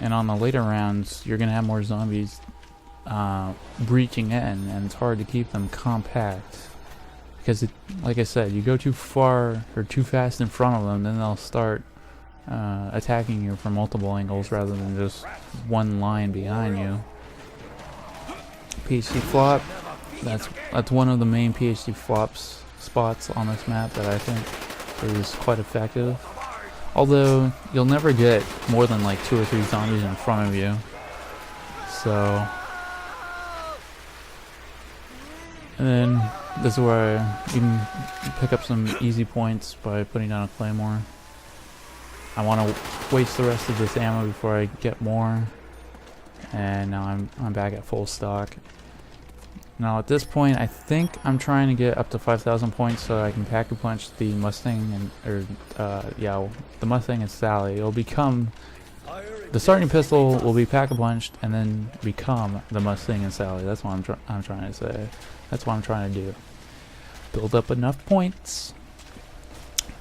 And on the later rounds, you're gonna have more zombies breaching in, and it's hard to keep them compact. Because, like I said, you go too far or too fast in front of them, then they'll start attacking you from multiple angles rather than just one line behind you. PhD flop. That's one of the main PhD flops spots on this map that I think is quite effective. Although you'll never get more than like 2 or 3 zombies in front of you. So, and then this is where you can pick up some easy points by putting down a claymore. I want to waste the rest of this ammo before I get more, and now I'm back at full stock. Now at this point, I think I'm trying to get up to 5,000 points so I can pack a punch the Mustang the Mustang and Sally. It'll become the starting pistol will be pack a punched and then become the Mustang and Sally. That's what I'm trying to say. That's what I'm trying to do. Build up enough points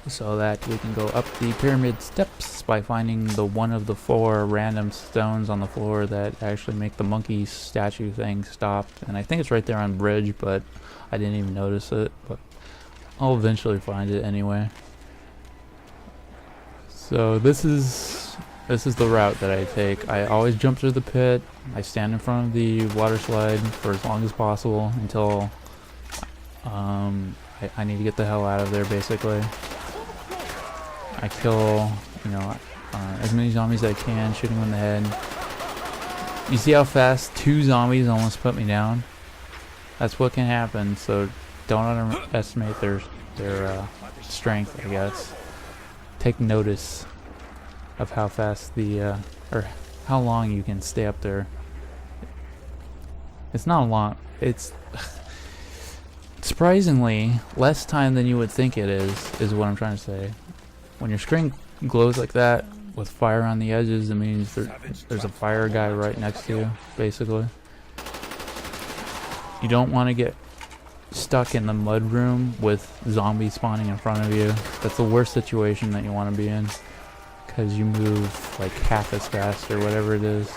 so that we can go up the pyramid steps by finding the one of the 4 random stones on the floor that actually make the monkey statue thing stop. And I think it's right there on bridge, but I didn't even notice it. But I'll eventually find it anyway. So this is the route that I take. I always jump through the pit. I stand in front of the water slide for as long as possible until I need to get the hell out of there, basically. I kill, as many zombies as I can, shooting them in the head. You see how fast 2 zombies almost put me down? That's what can happen, so don't underestimate their strength, I guess. Take notice of how fast or how long you can stay up there. It's not long, it's surprisingly less time than you would think it is what I'm trying to say. When your screen glows like that with fire on the edges, it means there's a fire guy right next to you, basically. You don't want to get stuck in the mud room with zombies spawning in front of you. That's the worst situation that you want to be in, because you move like half as fast or whatever it is.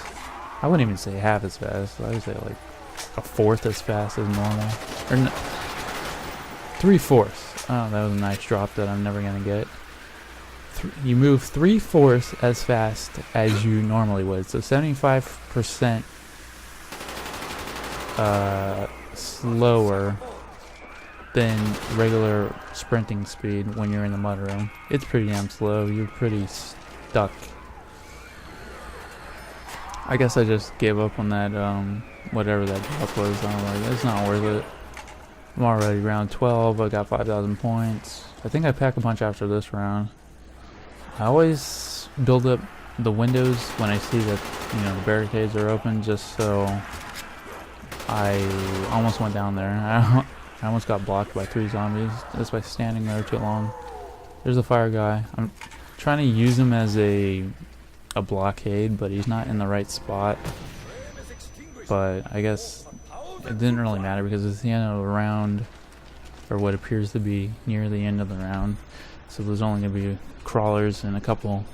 I wouldn't even say half as fast. I would say like a fourth as fast as normal, or 3/4. Oh, that was a nice drop that I'm never gonna get. You move 3/4 as fast as you normally would, so 75% slower than regular sprinting speed when you're in the mud room. It's pretty damn slow. You're pretty stuck. I guess I just gave up on that, whatever that drop was. I'm like, it's not worth it. I'm already round 12. I got 5,000 points. I think I pack a punch after this round. I always build up the windows when I see that, the barricades are open, just so I almost went down there. I almost got blocked by 3 zombies just by standing there too long. There's a fire guy. I'm trying to use him as a blockade, but he's not in the right spot. But I guess it didn't really matter because it's the end of the round, or what appears to be near the end of the round. So there's only going to be crawlers and a couple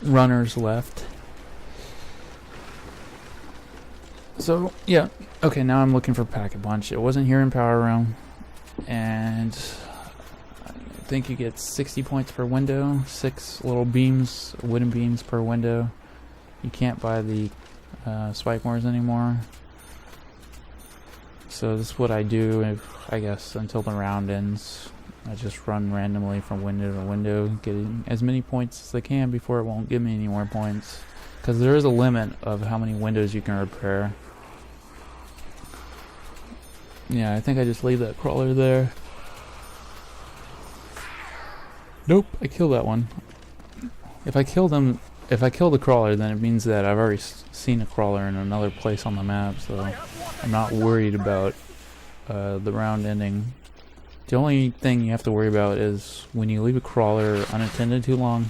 runners left. So yeah, okay, now I'm looking for pack a punch. It wasn't here in Power Room, and I think you get 60 points per window, 6 little beams, wooden beams per window. You can't buy the spike mores anymore. So this is what I do, I guess, until the round ends. I just run randomly from window to window, getting as many points as I can before it won't give me any more points. Because there is a limit of how many windows you can repair. Yeah, I think I just leave that crawler there. Nope, I killed that one. If I kill the crawler, then it means that I've already seen a crawler in another place on the map, so I'm not worried about the round ending. The only thing you have to worry about is when you leave a crawler unattended too long,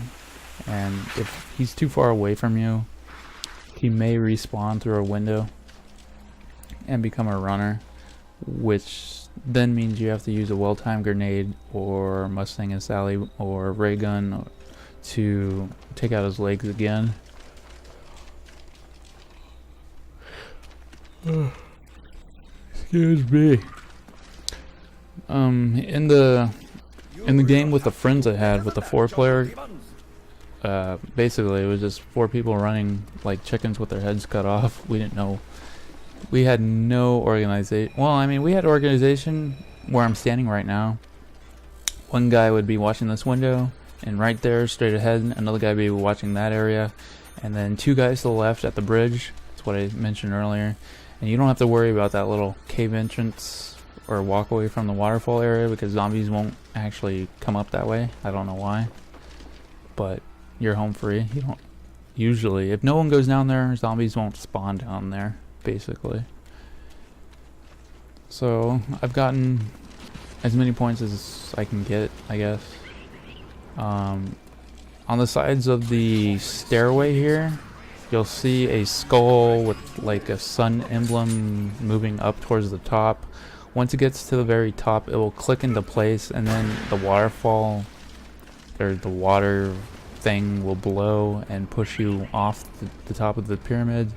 and if he's too far away from you, he may respawn through a window and become a runner, which then means you have to use a well-timed grenade or Mustang and Sally or ray gun to take out his legs again. Excuse me. In the game with the friends I had with the 4-player, basically it was just 4 people running like chickens with their heads cut off. We didn't know. We had no organization. Well, I mean, we had organization where I'm standing right now. One guy would be watching this window, and right there, straight ahead, another guy would be watching that area, and then 2 guys to the left at the bridge. That's what I mentioned earlier. And you don't have to worry about that little cave entrance or walk away from the waterfall area because zombies won't actually come up that way. I don't know why, but you're home free. You don't usually, if no one goes down there, zombies won't spawn down there, basically. So I've gotten as many points as I can get, I guess. On the sides of the stairway here, you'll see a skull with like a sun emblem moving up towards the top. Once it gets to the very top, it will click into place, and then the waterfall, or the water thing, will blow and push you off the top of the pyramid.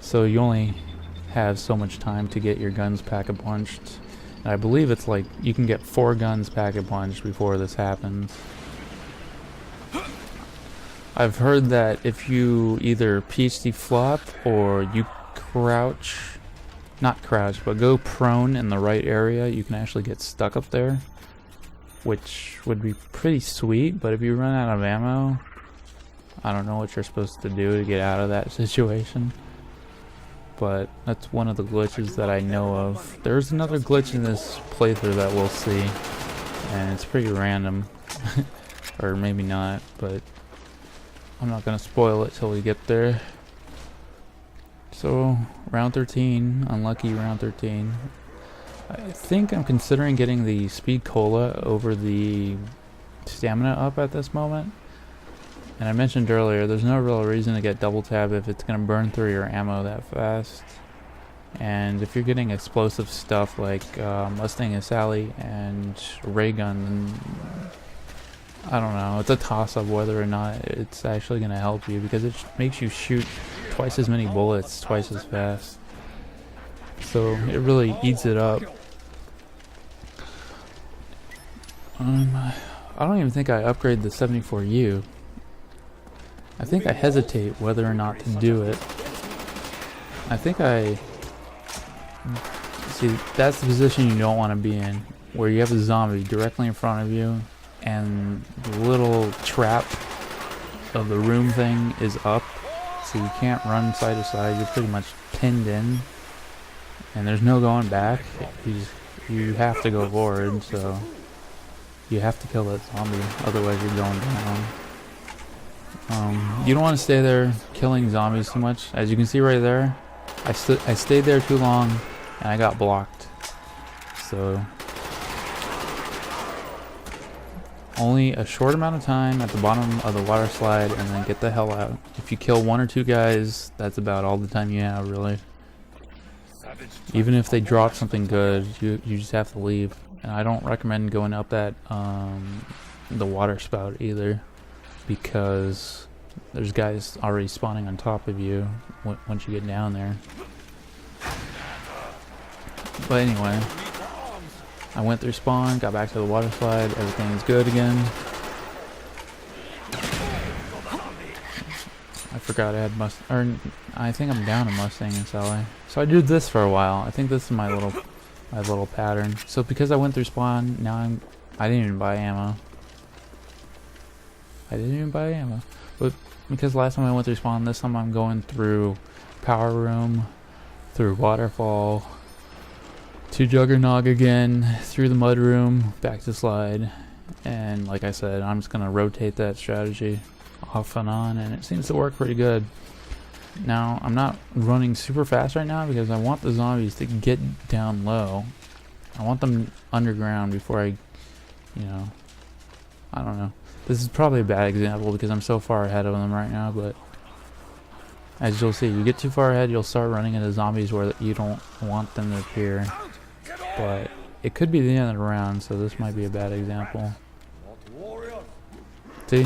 So you only have so much time to get your guns pack-a-punched. And I believe it's like you can get 4 guns pack-a-punched before this happens. I've heard that if you either PhD flop or you crouch, not crouch, but go prone in the right area, you can actually get stuck up there, which would be pretty sweet. But if you run out of ammo, I don't know what you're supposed to do to get out of that situation. But that's one of the glitches that I know of. There's another glitch in this playthrough that we'll see, and it's pretty random. Or maybe not, but I'm not gonna spoil it till we get there. So, round 13, unlucky round 13. I think I'm considering getting the speed cola over the stamina up at this moment. And I mentioned earlier, there's no real reason to get double tab if it's gonna burn through your ammo that fast. And if you're getting explosive stuff like Mustang and Sally and ray gun, then I don't know, it's a toss-up whether or not it's actually going to help you, because it makes you shoot twice as many bullets twice as fast. So it really eats it up. I don't even think I upgraded the 74U. I think I hesitate whether or not to do it. I think see, that's the position you don't want to be in, where you have a zombie directly in front of you, and the little trap of the room thing is up, so you can't run side to side. You're pretty much pinned in, and there's no going back. You have to go forward, so you have to kill that zombie, otherwise you're going down. You don't want to stay there killing zombies too much. As you can see right there, I stayed there too long, and I got blocked. So only a short amount of time at the bottom of the water slide, and then get the hell out. If you kill 1 or 2 guys, that's about all the time you have, really. Even if they drop something good, you just have to leave. And I don't recommend going up that the water spout either, because there's guys already spawning on top of you once you get down there. But anyway, I went through spawn, got back to the water slide, everything's good again. I forgot I had I think I'm down a Mustang and Sally. So I did this for a while. I think this is my little pattern. So because I went through spawn, now I didn't even buy ammo. But because last time I went through spawn, this time I'm going through power room, through waterfall, to Juggernog again, through the mud room, back to slide. And like I said, I'm just gonna rotate that strategy off and on, and it seems to work pretty good. Now, I'm not running super fast right now because I want the zombies to get down low. I want them underground before I don't know. This is probably a bad example because I'm so far ahead of them right now, but as you'll see, you get too far ahead, you'll start running into zombies where you don't want them to appear. But it could be the end of the round, so this might be a bad example. See?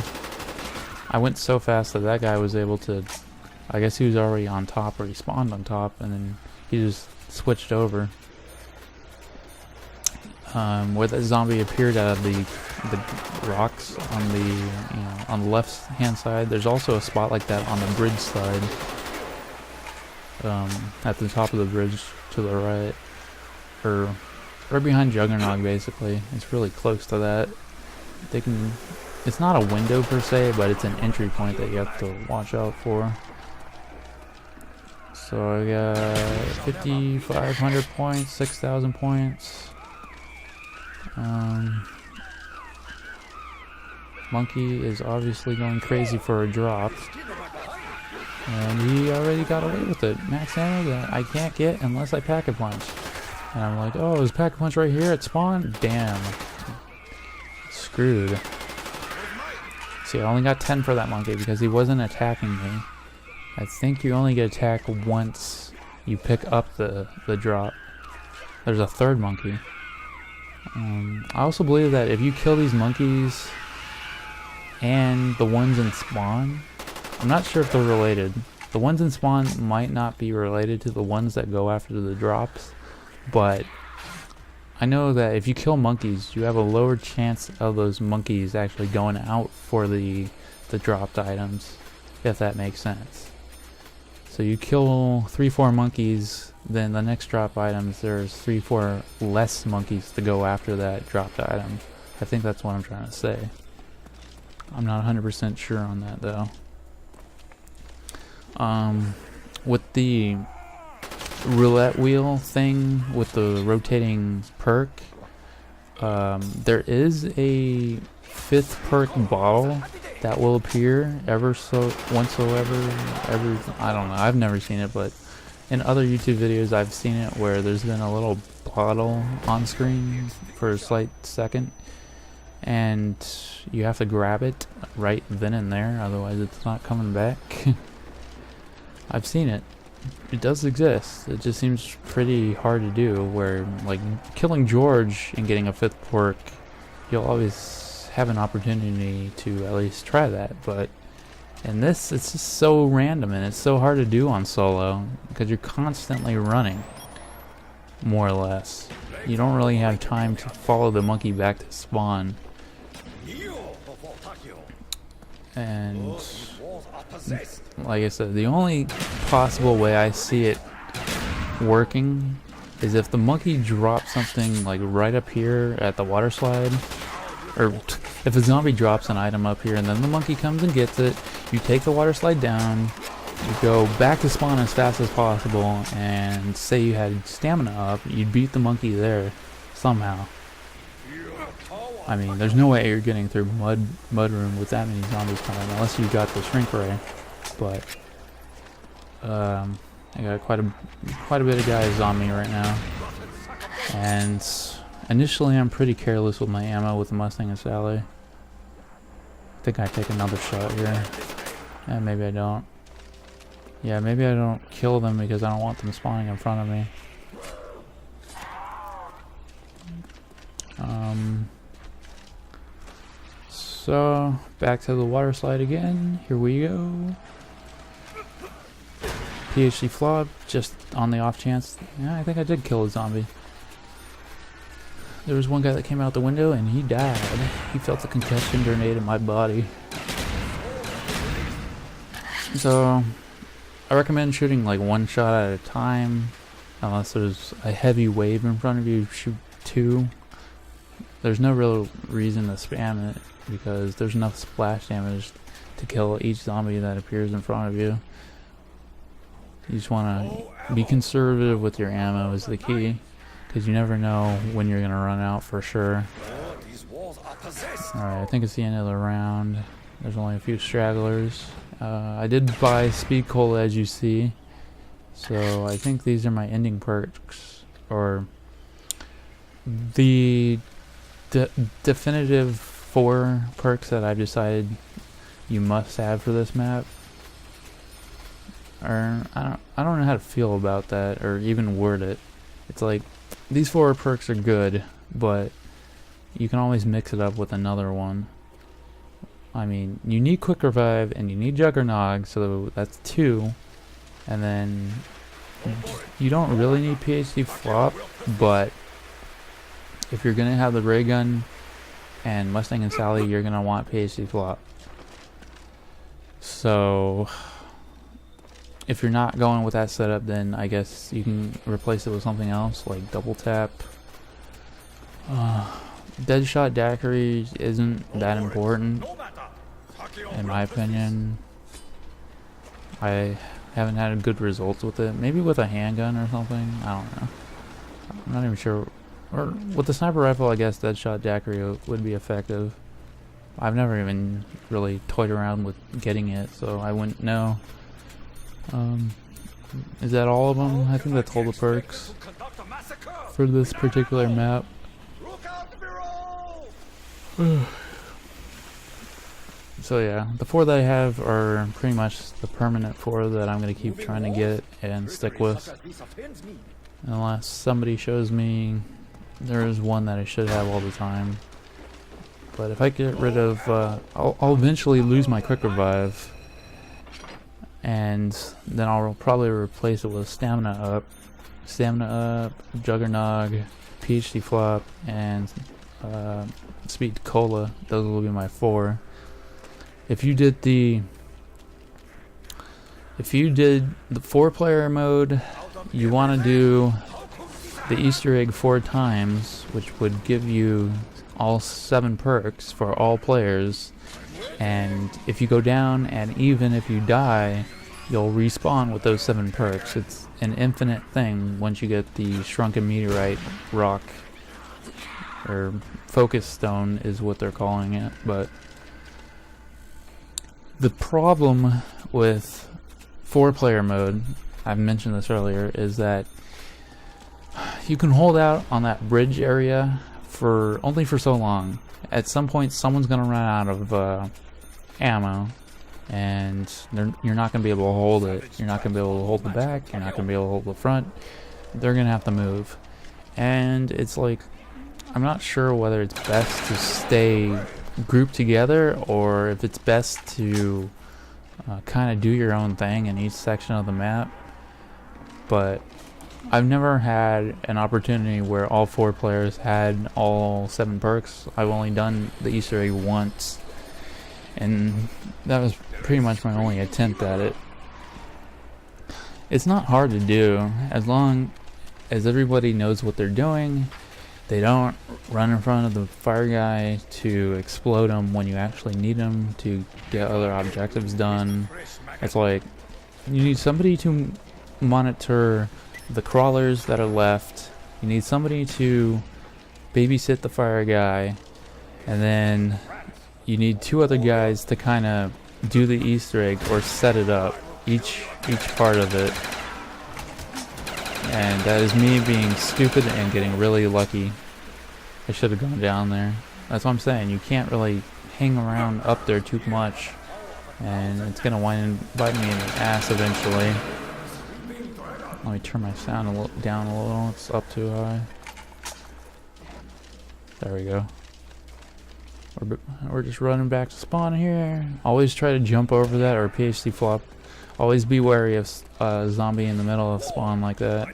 I went so fast that guy was able to, I guess he was already on top, or he spawned on top, and then He just switched over. Where that zombie appeared out of the rocks on the on the left hand side. There's also a spot like that on the bridge side. At the top of the bridge to the right, or right behind Juggernog. Basically, it's really close to that. They can. It's not a window per se, but it's an entry point that you have to watch out for. So I got 5,500 points, 6,000 points. Monkey is obviously going crazy for a drop. And he already got away with it. Max ammo that I can't get unless I pack a punch. And I'm like, oh, is pack a punch right here at spawn? Damn. Screwed. See, I only got 10 for that monkey because he wasn't attacking me. I think you only get attacked once you pick up the drop. There's a third monkey. I also believe that if you kill these monkeys and the ones in spawn, I'm not sure if they're related. The ones in spawn might not be related to the ones that go after the drops, but I know that if you kill monkeys, you have a lower chance of those monkeys actually going out for the dropped items, if that makes sense. So you kill 3-4 monkeys, then the next drop items, there's 3-4 less monkeys to go after that dropped item. I think that's what I'm trying to say. I'm not 100% sure on that though. With the roulette wheel thing with the rotating perk, there is a 5th perk bottle that will appear I don't know, I've never seen it, but in other YouTube videos I've seen it where there's been a little bottle on screen for a slight second and you have to grab it right then and there, otherwise it's not coming back. I've seen it. It does exist. It just seems pretty hard to do, where like killing George and getting a 5th perk, you'll always have an opportunity to at least try that, but in this it's just so random and it's so hard to do on solo because you're constantly running, more or less. You don't really have time to follow the monkey back to spawn. And like I said, the only possible way I see it working is if the monkey drops something like right up here at the water slide, or if a zombie drops an item up here and then the monkey comes and gets it, you take the water slide down, you go back to spawn as fast as possible, and say you had stamina up, you'd beat the monkey there somehow. I mean, there's no way you're getting through mud room with that many zombies coming, unless you got the shrink ray. But I got quite a bit of guys on me right now, and initially I'm pretty careless with my ammo with the Mustang and Sally. I think I take another shot here, and maybe I don't. Yeah, maybe I don't kill them because I don't want them spawning in front of me. So back to the water slide again. Here we go. PhD flop, just on the off chance. Yeah, I think I did kill a zombie. There was one guy that came out the window and he died. He felt a concussion grenade in my body. So I recommend shooting like one shot at a time, unless there's a heavy wave in front of you. Shoot 2. There's no real reason to spam it because there's enough splash damage to kill each zombie that appears in front of you. You just want to be conservative with your ammo is the key, because you never know when you're going to run out for sure. Alright, I think it's the end of the round. There's only a few stragglers. I did buy Speed Cola, as you see, so I think these are my ending perks, or the definitive 4 perks that I've decided you must have for this map. Or I don't know how to feel about that or even word it. It's like these 4 perks are good, but you can always mix it up with another one. I mean, you need Quick Revive and you need Juggernog, so that's 2. And then You don't really need PhD flop, but if you're gonna have the ray gun and Mustang and Sally, you're gonna want PhD flop. So if you're not going with that setup, then I guess you can replace it with something else like double tap. Deadshot daiquiri isn't that important in my opinion. I haven't had good results with it. Maybe with a handgun or something. I don't know. I'm not even sure. Or with the sniper rifle, I guess Deadshot daiquiri would be effective. I've never even really toyed around with getting it, so I wouldn't know. Is that all of them? I think that's all the perks for this particular map. So yeah, the 4 that I have are pretty much the permanent 4 that I'm going to keep trying to get and stick with. Unless somebody shows me there is one that I should have all the time. But if I get rid of, I'll eventually lose my quick revive. And then I'll probably replace it with stamina up, juggernog, PhD flop, and speed cola. Those will be my 4. If you did the 4-player mode, you want to do the Easter egg 4 times, which would give you all 7 perks for all players. And if you go down, and even if you die, you'll respawn with those 7 perks. It's an infinite thing once you get the shrunken meteorite rock, or focus stone is what they're calling it. But the problem with 4-player mode, I've mentioned this earlier, is that you can hold out on that bridge area for only for so long. At some point, someone's gonna run out of ammo, and you're not gonna be able to hold it. You're not gonna be able to hold the back. You're not gonna be able to hold the front. They're gonna have to move, and it's like, I'm not sure whether it's best to stay grouped together or if it's best to kind of do your own thing in each section of the map. But I've never had an opportunity where all 4 players had all 7 perks. I've only done the Easter egg once, and that was pretty much my only attempt at it. It's not hard to do as long as everybody knows what they're doing. They don't run in front of the fire guy to explode them when you actually need them to get other objectives done. It's like, you need somebody to monitor the crawlers that are left. You need somebody to babysit the fire guy. And then you need 2 other guys to kind of do the Easter egg or set it up. Each part of it. And that is me being stupid and getting really lucky. I should have gone down there. That's what I'm saying. You can't really hang around up there too much, and it's gonna bite me in the ass eventually. Let me turn my sound down a little. It's up too high. There we go. We're just running back to spawn here. Always try to jump over that or PhD flop. Always be wary of a zombie in the middle of spawn like that.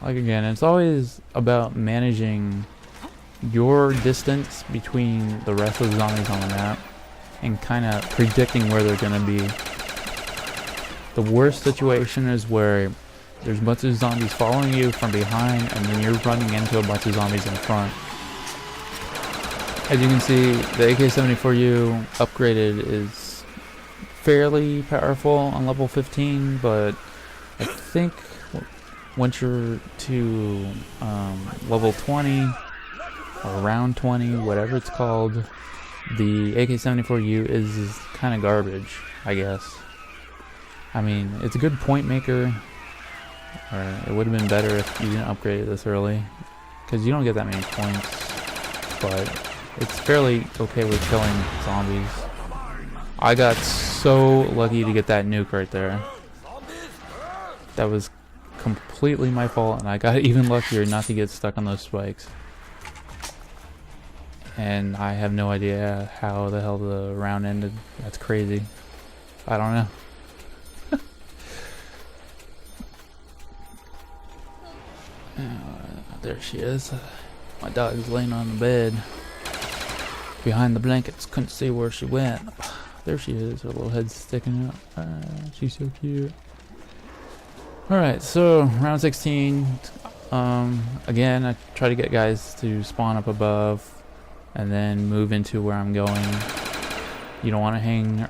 Like again, it's always about managing your distance between the rest of the zombies on the map and kind of predicting where they're going to be. The worst situation is where there's a bunch of zombies following you from behind and then you're running into a bunch of zombies in front. As you can see, the AK-74U upgraded is fairly powerful on level 15, but I think once you're to level 20 or around 20, whatever it's called, the AK-74U is kind of garbage, I guess. I mean, it's a good point maker, or it would have been better if you didn't upgrade it this early, because you don't get that many points, but it's fairly okay with killing zombies. I got so lucky to get that nuke right there. That was completely my fault, and I got even luckier not to get stuck on those spikes. And I have no idea how the hell the round ended. That's crazy. I don't know. There she is. My dog's laying on the bed behind the blankets. Couldn't see where she went. There she is. Her little head's sticking out. She's so cute. Alright, so round 16. Again, I try to get guys to spawn up above and then move into where I'm going. You don't want to hang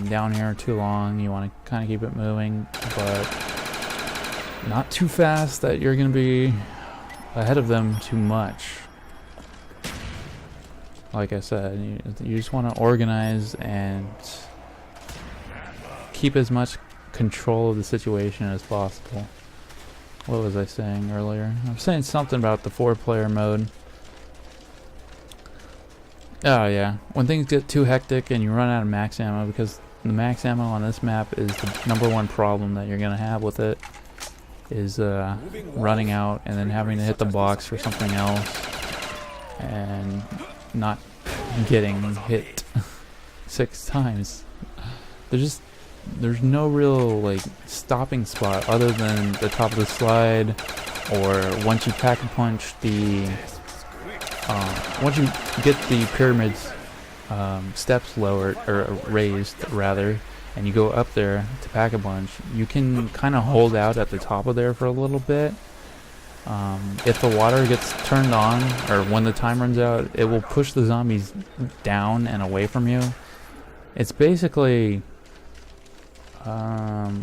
down here too long. You want to kind of keep it moving, but not too fast that you're going to be ahead of them too much. Like I said, you just want to organize and keep as much control of the situation as possible. What was I saying earlier? I was saying something about the 4-player mode. Oh yeah, when things get too hectic and you run out of max ammo, because the max ammo on this map is the #1 problem that you're going to have with it, is running out and then having to hit the box for something else and not getting hit 6 times. There's no real like stopping spot other than the top of the slide, or once you pack a punch the once you get the pyramid's steps lowered or raised rather, and you go up there to pack a punch, you can kind of hold out at the top of there for a little bit. If the water gets turned on, or when the time runs out, it will push the zombies down and away from you. It's basically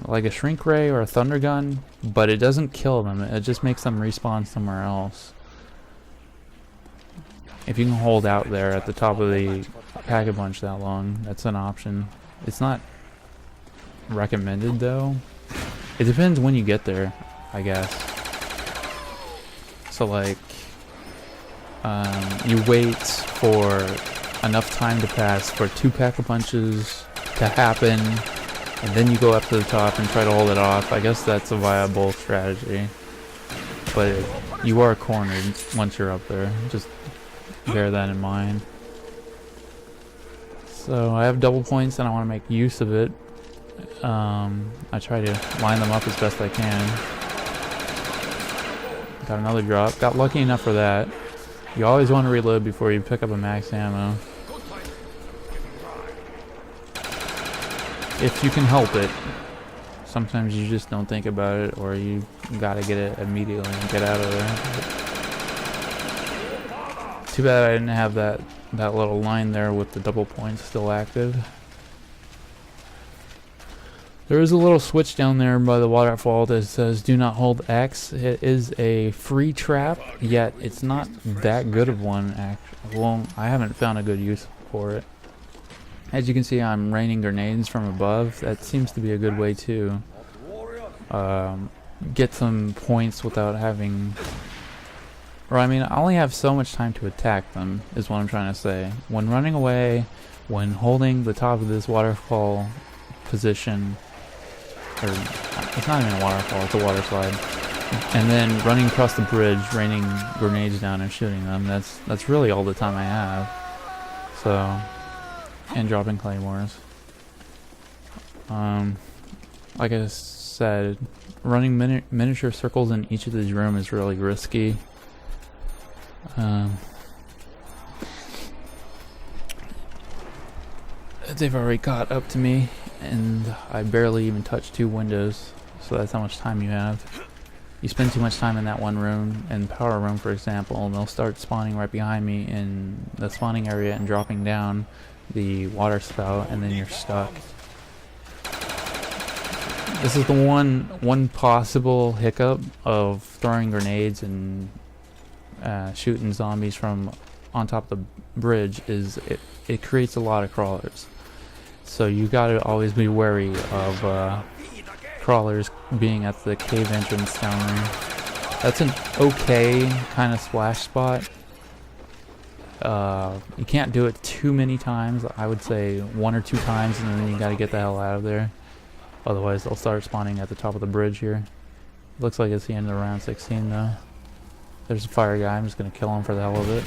like a shrink ray or a thunder gun, but it doesn't kill them. It just makes them respawn somewhere else. If you can hold out there at the top of the pack-a-punch that long, that's an option. It's not recommended though. It depends when you get there, I guess. So like, you wait for enough time to pass for 2 pack-a-punches to happen, and then you go up to the top and try to hold it off. I guess that's a viable strategy. But you are cornered once you're up there. Just bear that in mind. So I have double points and I want to make use of it. I try to line them up as best I can. Got another drop. Got lucky enough for that. You always want to reload before you pick up a max ammo, if you can help it. Sometimes you just don't think about it, or you gotta get it immediately and get out of there. Too bad I didn't have that little line there with the double points still active. There is a little switch down there by the waterfall that says do not hold X. It is a free trap, yet it's not that good of one actually. Well, I haven't found a good use for it. As you can see, I'm raining grenades from above. That seems to be a good way to get some points without having... Or I mean, I only have so much time to attack them, is what I'm trying to say. When running away, when holding the top of this waterfall position, or it's not even a waterfall, it's a water slide, and then running across the bridge, raining grenades down and shooting them, that's really all the time I have. So, and dropping claymores. Like I said, running miniature circles in each of these rooms is really risky. They've already caught up to me, and I barely even touched 2 windows, so that's how much time you have. You spend too much time in that one room, in power room for example, and they'll start spawning right behind me in the spawning area and dropping down the water spout, and then you're stuck. This is the one possible hiccup of throwing grenades and shooting zombies from on top of the bridge, is it creates a lot of crawlers. So you gotta always be wary of crawlers being at the cave entrance down there. That's an okay kind of splash spot. You can't do it too many times. I would say 1 or 2 times, and then you gotta get the hell out of there. Otherwise they'll start spawning at the top of the bridge here. Looks like it's the end of round 16 though. There's a fire guy. I'm just gonna kill him for the hell of it.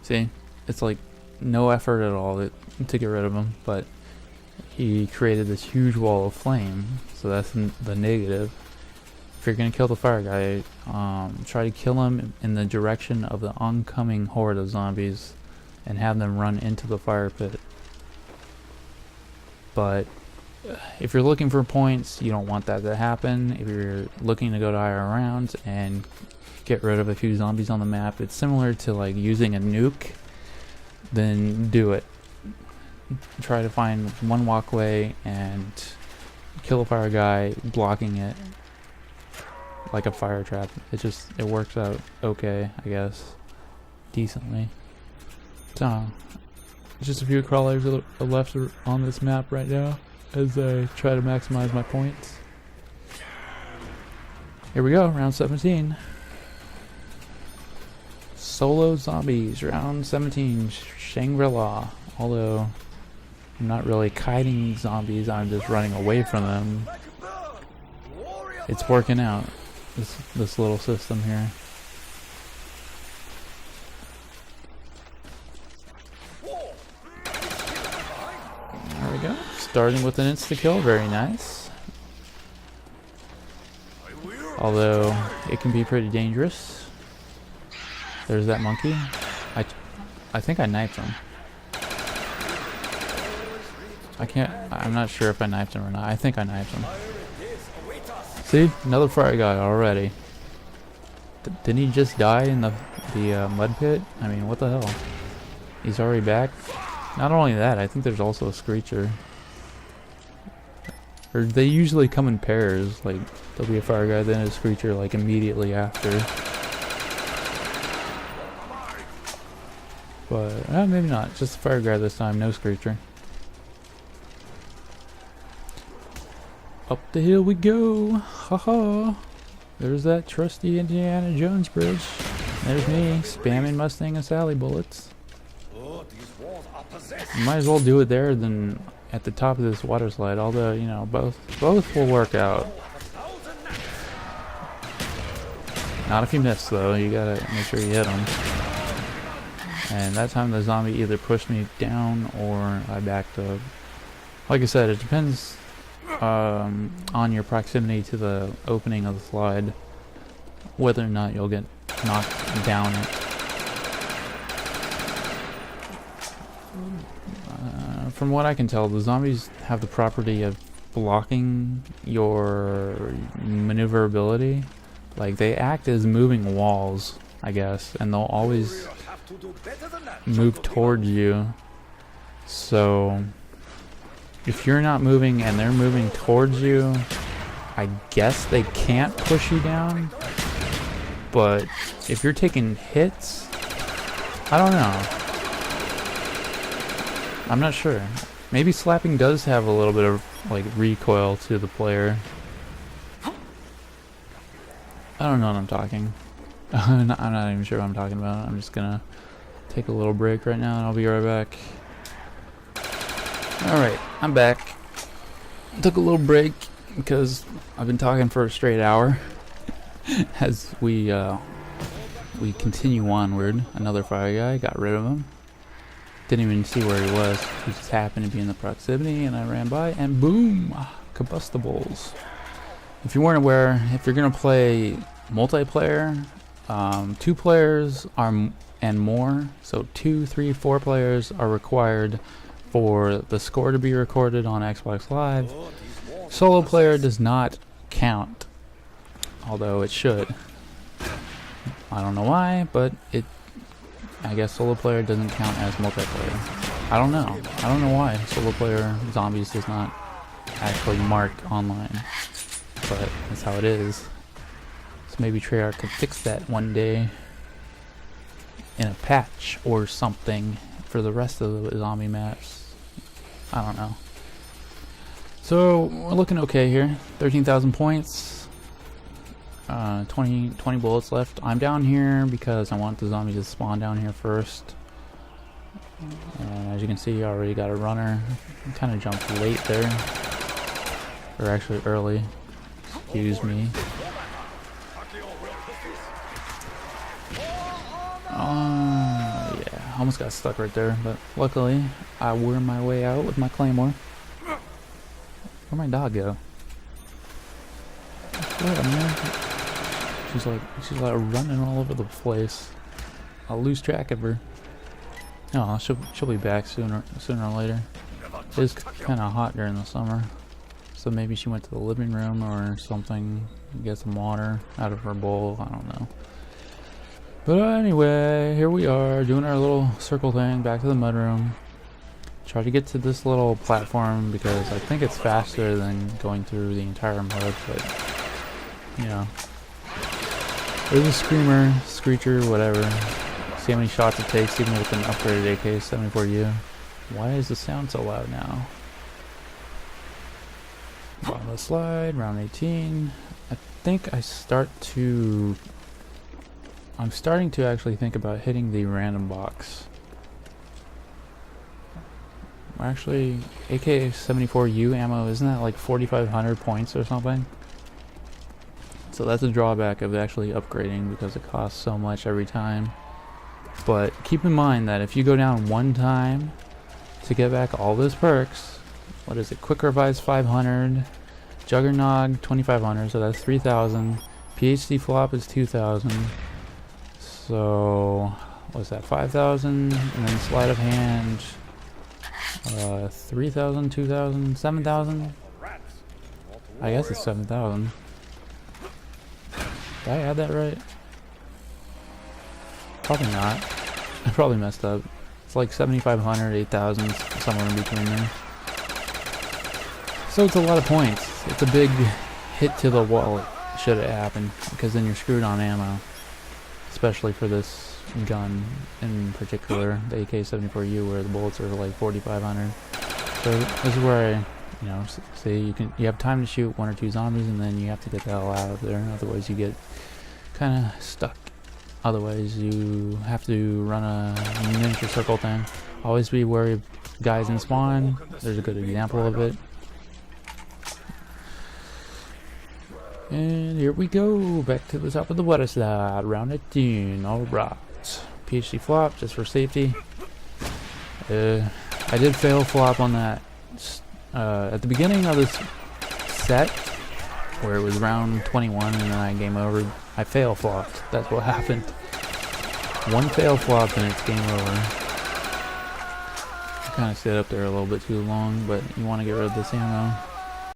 See, it's like no effort at all to get rid of him, but he created this huge wall of flame, so that's the negative. if you're gonna kill the fire guy, try to kill him in the direction of the oncoming horde of zombies and have them run into the fire pit. But if you're looking for points, you don't want that to happen. If you're looking to go to higher rounds and get rid of a few zombies on the map, it's similar to like using a nuke, then do it. Try to find one walkway and kill a fire guy blocking it like a fire trap. It works out okay, I guess, decently. So just a few crawlers left on this map right now as I try to maximize my points. Here we go, round 17. Solo zombies, round 17, Shangri-la. Although I'm not really kiting zombies, I'm just running away from them. It's working out, this little system here. There we go. Starting with an insta-kill, very nice. Although it can be pretty dangerous. There's that monkey. I think I knifed him. I'm not sure if I knifed him or not. I think I knifed him. See? Another fire guy already. Didn't he just die in the mud pit? I mean, what the hell? He's already back? Not only that, I think there's also a screecher. Or they usually come in pairs. Like, there'll be a fire guy, then a screecher, like, immediately after. But, maybe not. Just a fire guy this time, no screecher. Up the hill we go. Haha. There's that trusty Indiana Jones bridge. There's me, spamming Mustang and Sally bullets. You might as well do it there than at the top of this water slide, although, you know, both will work out. Not if you miss, though. You gotta make sure you hit them. And that time the zombie either pushed me down or I backed up. Like I said, it depends on your proximity to the opening of the slide, whether or not you'll get knocked down it. From what I can tell, the zombies have the property of blocking your maneuverability. Like, they act as moving walls, I guess, and they'll always move towards you. So if you're not moving and they're moving towards you, I guess they can't push you down. But if you're taking hits, I don't know. I'm not sure. Maybe slapping does have a little bit of like recoil to the player. I don't know what I'm talking. I'm not even sure what I'm talking about. I'm just gonna take a little break right now and I'll be right back. Alright, I'm back. Took a little break because I've been talking for a straight hour. As we continue onward. Another fire guy, got rid of him. Didn't even see where he was. He just happened to be in the proximity and I ran by and boom! Combustibles. If you weren't aware, if you're gonna play multiplayer, 2 players and more, so 2, 3, 4 players are required for the score to be recorded on Xbox Live. Solo player does not count, although it should. I don't know why, but I guess solo player doesn't count as multiplayer. I don't know. I don't know why solo player zombies does not actually mark online, but that's how it is. So maybe Treyarch could fix that one day in a patch or something for the rest of the zombie maps. I don't know. So we're looking okay here. 13,000 points. 20 bullets left. I'm down here because I want the zombies to spawn down here first. And as you can see, I already got a runner. I kind of jumped late there. Or actually early. Excuse me. Yeah, almost got stuck right there, but luckily I wore my way out with my claymore. Where'd my dog go? Yeah, man. She's like running all over the place. I'll lose track of her. No, she'll be back sooner or later. It is kind of hot during the summer, so maybe she went to the living room or something, get some water out of her bowl. I don't know. But anyway, here we are doing our little circle thing back to the mudroom. Try to get to this little platform because I think it's faster than going through the entire mud, but you know. There's a screamer, screecher, whatever. See how many shots it takes even with an upgraded AK-74U. Why is the sound so loud now? Bottom of the slide, round 18. I think I'm starting to actually think about hitting the random box. Actually, AK-74U ammo, isn't that like 4,500 points or something? So that's a drawback of actually upgrading because it costs so much every time. But keep in mind that if you go down one time to get back all those perks, what is it? Quick Revive 500, Juggernog 2,500, so that's 3,000. PhD Flop is 2,000. So what's that? 5,000, and then Sleight of Hand 3,000, 2,000, 7,000. I guess it's 7,000. Did I add that right? Probably not. I probably messed up. It's like 7,500, 8,000, somewhere in between there. So it's a lot of points. It's a big hit to the wallet should it happen, because then you're screwed on ammo. Especially for this gun in particular, the AK-74U, where the bullets are like 4,500. So this is where I, you know, say you have time to shoot 1 or 2 zombies, and then you have to get the hell out of there. Otherwise, you get kind of stuck. Otherwise, you have to run a miniature circle thing. Always be wary of guys in spawn. There's a good example of it. And here we go, back to the top of the water slide, round 18, alright. PhD Flop, just for safety. I did fail flop on that at the beginning of this set, where it was round 21 and then I game over. I fail flopped, that's what happened. One fail flop and it's game over. I kind of stayed up there a little bit too long, but you want to get rid of this ammo.